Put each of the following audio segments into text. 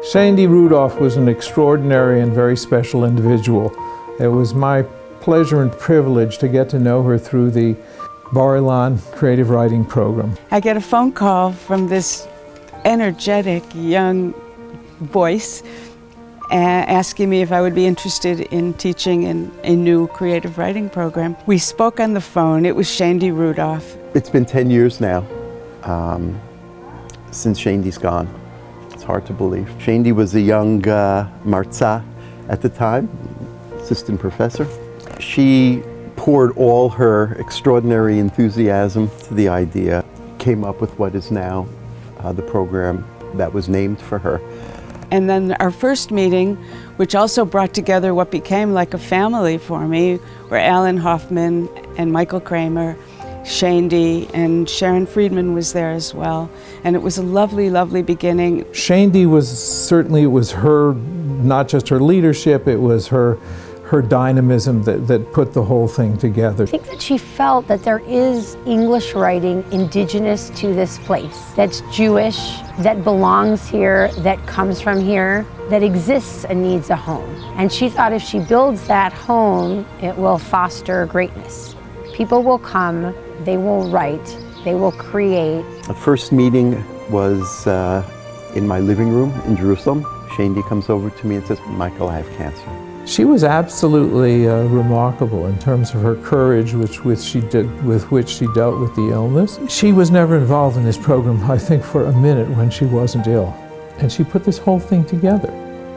Shaindy Rudoff was an extraordinary and very special individual. It was my pleasure and privilege to get to know her through the Bar-Ilan Creative Writing Program. I get a phone call from this energetic young voice asking me if I would be interested in teaching in a new creative writing program. We spoke on the phone. It was Shaindy Rudoff. It's been 10 years now since Shaindy's gone. It's hard to believe. Shaindy was a young marza at the time, assistant professor. She poured all her extraordinary enthusiasm to the idea, came up with what is now the program that was named for her. And then our first meeting, which also brought together what became like a family for me, were Alan Hoffman and Michael Kramer, Shaindy, and Sharon Friedman was there as well. And it was a lovely, lovely beginning. Shaindy it was her, not just her leadership, it was her dynamism that put the whole thing together. I think that she felt that there is English writing indigenous to this place, that's Jewish, that belongs here, that comes from here, that exists and needs a home. And she thought if she builds that home, it will foster greatness. People will come, they will write, they will create. The first meeting was in my living room in Jerusalem. Shaindy comes over to me and says, "Michael, I have cancer." She was absolutely remarkable in terms of her courage with which she dealt with the illness. She was never involved in this program, I think, for a minute when she wasn't ill. And she put this whole thing together,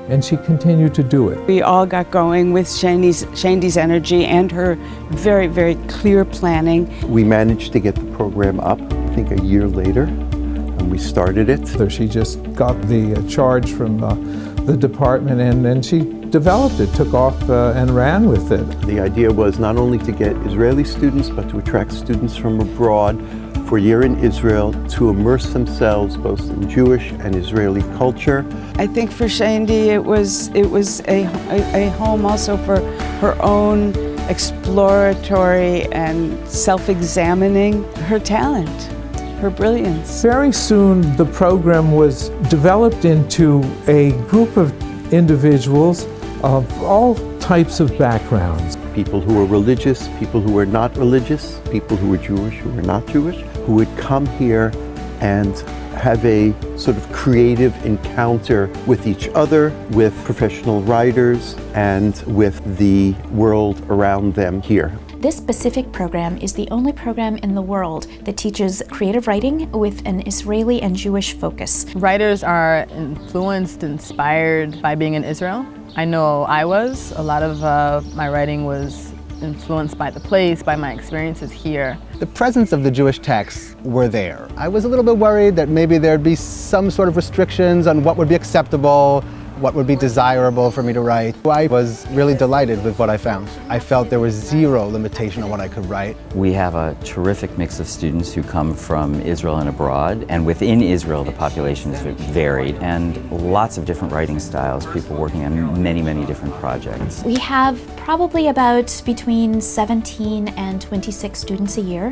and she continued to do it. We all got going with Shaindy's energy and her very, very clear planning. We managed to get the program up, I think a year later, and we started it. So she just got the charge from the department, and she developed it, took off and ran with it. The idea was not only to get Israeli students, but to attract students from abroad for a year in Israel to immerse themselves both in Jewish and Israeli culture. I think for Shaindy it was a home also for her own exploratory and self-examining her talent, her brilliance. Very soon the program was developed into a group of individuals of all types of backgrounds. People who were religious, people who were not religious, people who were Jewish, who were not Jewish, who would come here and have a sort of creative encounter with each other, with professional writers, and with the world around them here. This specific program is the only program in the world that teaches creative writing with an Israeli and Jewish focus. Writers are influenced, inspired by being in Israel. I know I was. A lot of my writing was influenced by the place, by my experiences here. The presence of the Jewish texts were there. I was a little bit worried that maybe there'd be some sort of restrictions on what would be acceptable, what would be desirable for me to write. I was really delighted with what I found. I felt there was zero limitation on what I could write. We have a terrific mix of students who come from Israel and abroad, and within Israel the population is varied, and lots of different writing styles, people working on many, many different projects. We have probably about between 17 and 26 students a year,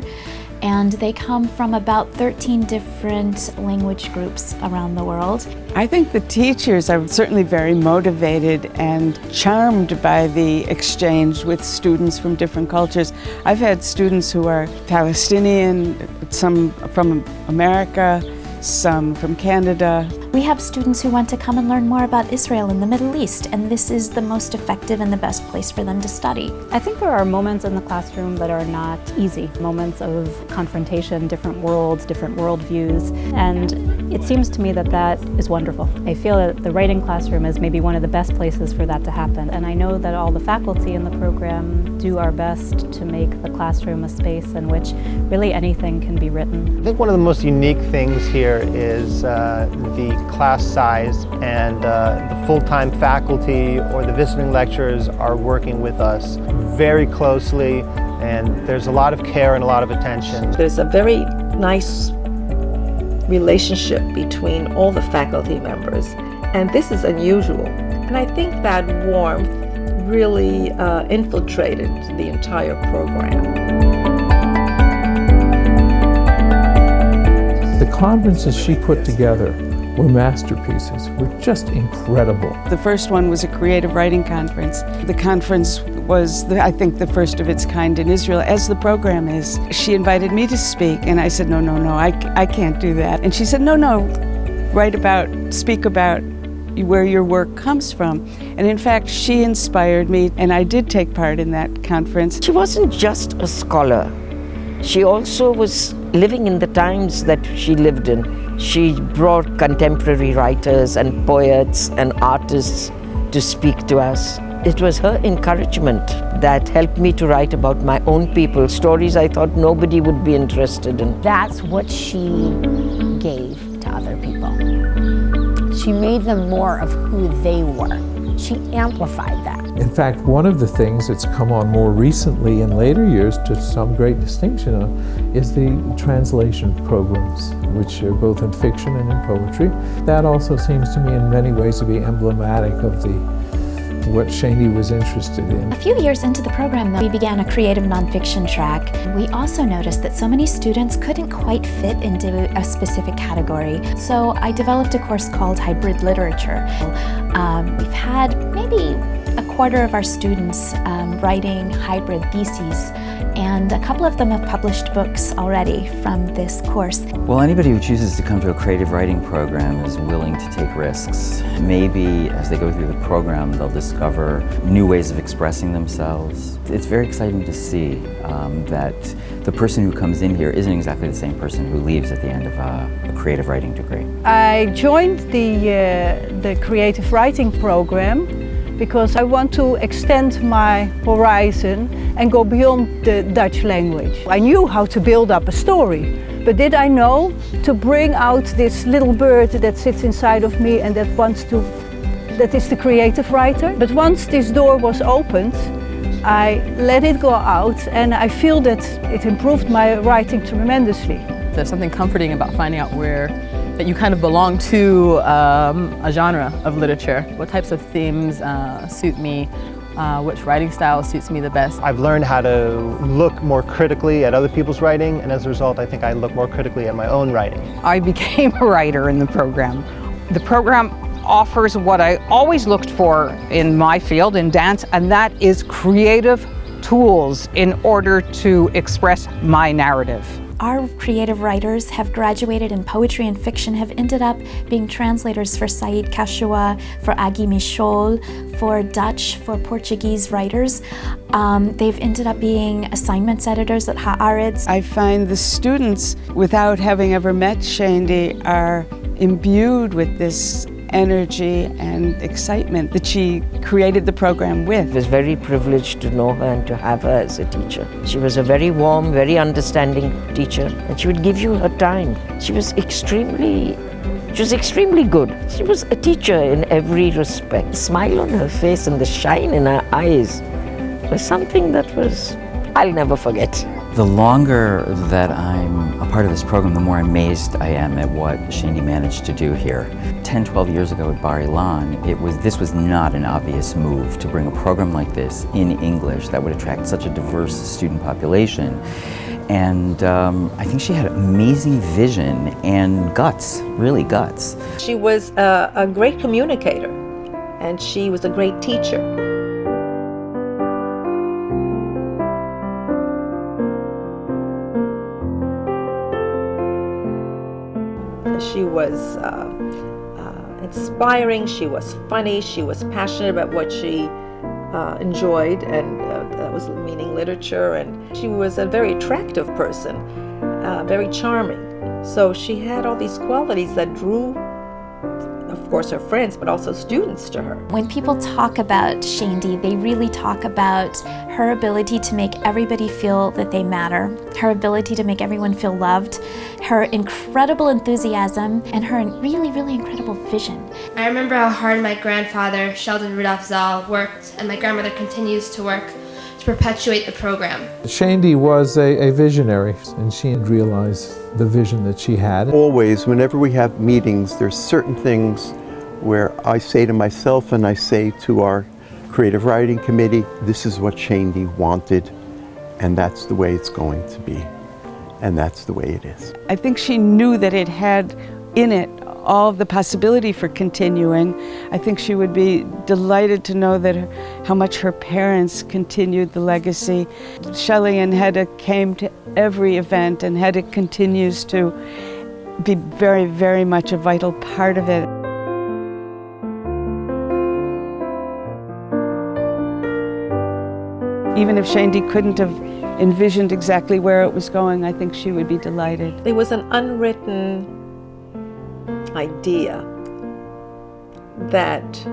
and they come from about 13 different language groups around the world. I think the teachers are certainly very motivated and charmed by the exchange with students from different cultures. I've had students who are Palestinian, some from America, some from Canada. We have students who want to come and learn more about Israel and the Middle East, and this is the most effective and the best place for them to study. I think there are moments in the classroom that are not easy, moments of confrontation, different worlds, different worldviews, and it seems to me that that is wonderful. I feel that the writing classroom is maybe one of the best places for that to happen, and I know that all the faculty in the program do our best to make the classroom a space in which really anything can be written. I think one of the most unique things here is the class size, and the full-time faculty or the visiting lecturers are working with us very closely, and there's a lot of care and a lot of attention. There's a very nice relationship between all the faculty members, and this is unusual. And I think that warmth really infiltrated the entire program. The conferences she put together were masterpieces, were just incredible. The first one was a creative writing conference. The conference was, I think, the first of its kind in Israel, as the program is. She invited me to speak, and I said, no, I can't do that. And she said, no, speak about where your work comes from. And in fact, she inspired me, and I did take part in that conference. She wasn't just a scholar. She also was living in the times that she lived in. She brought contemporary writers and poets and artists to speak to us. It was her encouragement that helped me to write about my own people, stories I thought nobody would be interested in. That's what she gave to other people. She made them more of who they were. She amplified that. In fact, one of the things that's come on more recently in later years to some great distinction is the translation programs, which are both in fiction and in poetry. That also seems to me in many ways to be emblematic of what Shaindy was interested in. A few years into the program, though, we began a creative nonfiction track. We also noticed that so many students couldn't quite fit into a specific category. So I developed a course called Hybrid Literature. We've had maybe a quarter of our students writing hybrid theses, and a couple of them have published books already from this course. Well, anybody who chooses to come to a creative writing program is willing to take risks. Maybe as they go through the program, they'll discover new ways of expressing themselves. It's very exciting to see that the person who comes in here isn't exactly the same person who leaves at the end of a creative writing degree. I joined the creative writing program because I want to extend my horizon and go beyond the Dutch language. I knew how to build up a story, but did I know to bring out this little bird that sits inside of me and that is the creative writer? But once this door was opened, I let it go out, and I feel that it improved my writing tremendously. There's something comforting about finding out that you kind of belong to a genre of literature. What types of themes suit me? Which writing style suits me the best? I've learned how to look more critically at other people's writing, and as a result, I think I look more critically at my own writing. I became a writer in the program. The program offers what I always looked for in my field, in dance, and that is creative tools in order to express my narrative. Our creative writers have graduated in poetry and fiction, have ended up being translators for Said Kashua, for Agi Michol, for Dutch, for Portuguese writers. They've ended up being assignments editors at Haaretz. I find the students, without having ever met Shaindy, are imbued with this energy and excitement that she created the program with. I was very privileged to know her and to have her as a teacher. She was a very warm, very understanding teacher, and she would give you her time. She was extremely good. She was a teacher in every respect. The smile on her face and the shine in her eyes was something that I'll never forget. The longer that I'm a part of this program, the more amazed I am at what Shaindy managed to do here. 10, 12 years ago at Bar Ilan, this was not an obvious move to bring a program like this in English that would attract such a diverse student population. And I think she had amazing vision and guts, really guts. She was a great communicator, and she was a great teacher. She was inspiring, she was funny, she was passionate about what she enjoyed, and that was meaning literature, and she was a very attractive person, very charming. So she had all these qualities that drew, of course, her friends, but also students to her. When people talk about Shaindy, they really talk about her ability to make everybody feel that they matter, her ability to make everyone feel loved, her incredible enthusiasm, and her really, really incredible vision. I remember how hard my grandfather, Sheldon Rudoff Zal, worked, and my grandmother continues to work to perpetuate the program. Shaindy was a visionary, and she had realized the vision that she had. Always, whenever we have meetings, there's certain things where I say to myself and I say to our creative writing committee, this is what Shaindy wanted, and that's the way it's going to be, and that's the way it is. I think she knew that it had in it all of the possibility for continuing. I think she would be delighted to know that how much her parents continued the legacy. Shelley and Hedda came to every event, and Hedda continues to be very, very much a vital part of it. Even if Shaindy couldn't have envisioned exactly where it was going, I think she would be delighted. It was an unwritten idea that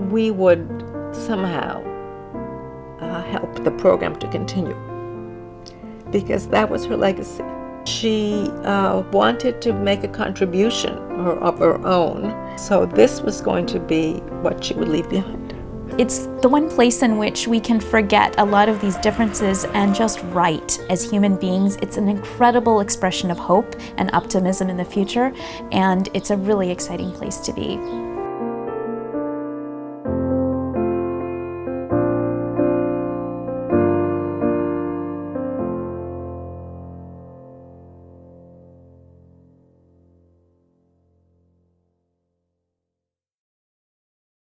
we would somehow help the program to continue, because that was her legacy. She wanted to make a contribution of her own, so this was going to be what she would leave behind. It's the one place in which we can forget a lot of these differences and just write as human beings. It's an incredible expression of hope and optimism in the future, and it's a really exciting place to be.